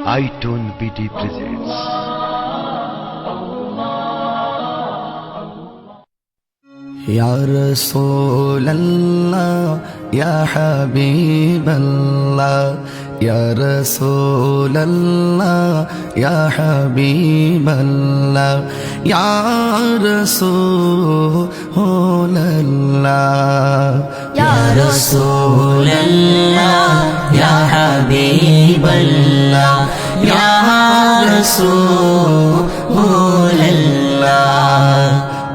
iTone BD presents Ya Rasulallah, Ya Habiballah, Ya Rasulallah, Ya Habiballah, Ya Rasulallah, Ya Rasulallah, Ya Habiballah, Ya Rasulallah.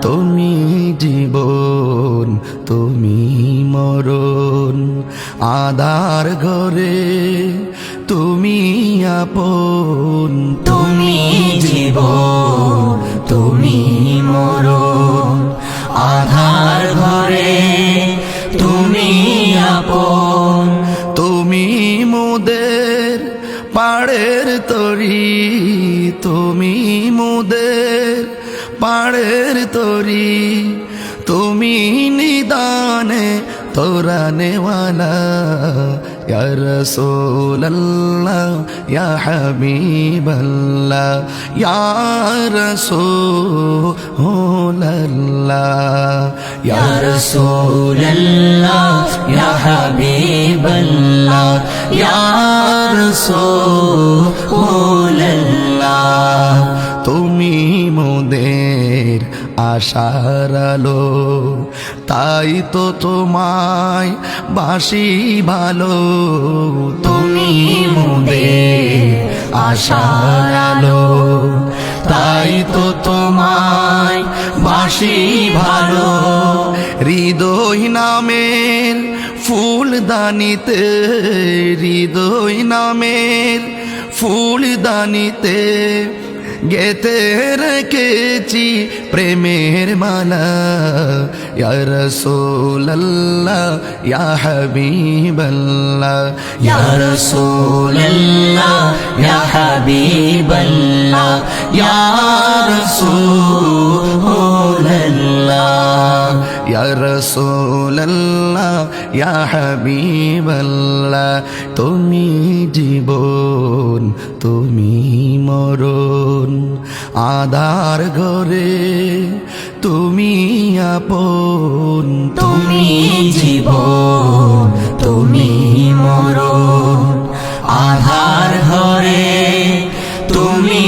তুমি জীবন তুমি মরণ আধার ঘরে তুমি আপন তুমি জীবন তুমি মরণ আধার ঘরে তুমি আপন তুমি মোদের পাড়ের তরি তুমি মোদের পাড়ের তরি তুমি নিদানে তোরা নেওয়ালা ইয়া রাসূলুল্লাহ ইয়া হাবিবাল্লাহ ইয়া রাসূলুল্লাহ ইয়া রাসূলুল্লাহ ইয়া হাবিবাল্লাহ ইয়া রাসূলুল্লাহ। তুমি মোদের আশার আলো তাই তো তোমায় বাসি ভালো তুমি মোদের আশার আলো তাই তো তোমায় বাসি ভালো। হৃদয় নামের ফুলদানিতে হৃদয় নামের ফুলদানিতে গেতে রেখেছি প্রেমের মালা ইয়া রাসূলুল্লাহ ইয়া হাবিবাল্লাহ ইয়া রাসূলুল্লাহ ইয়া হাবিবাল্লাহ ইয়া রাসূলুল্লাহ। ইয়া রাসূলুল্লাহ ইয়া হাবিবাল্লাহ তুমি জীবন তুমি মরণ আধার ঘরে তুমি আপন তুমি জীবন তুমি মরণ আধার ঘরে তুমি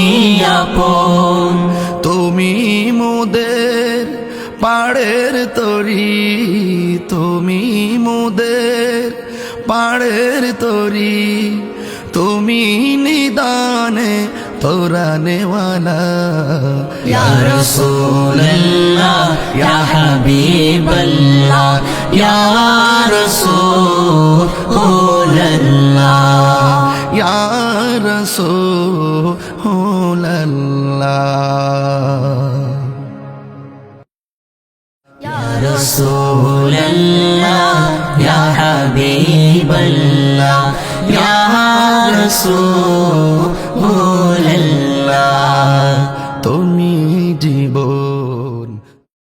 আপন তুমি মোদের পাড়ের তরি তুমি মোদের পাড়ের তরি তুমি নিদানে তোরা নেওয়ালা ইয়া রাসূলুল্লাহ ইয়া হাবিবাল্লাহ ইয়া রাসূলুল্লাহ ইয়া রাসূলুল্লাহ। ইয়া রাসূলুল্লাহ ইয়া হাবিবাল্লাহ ইয়া রাসূলুল্লাহ।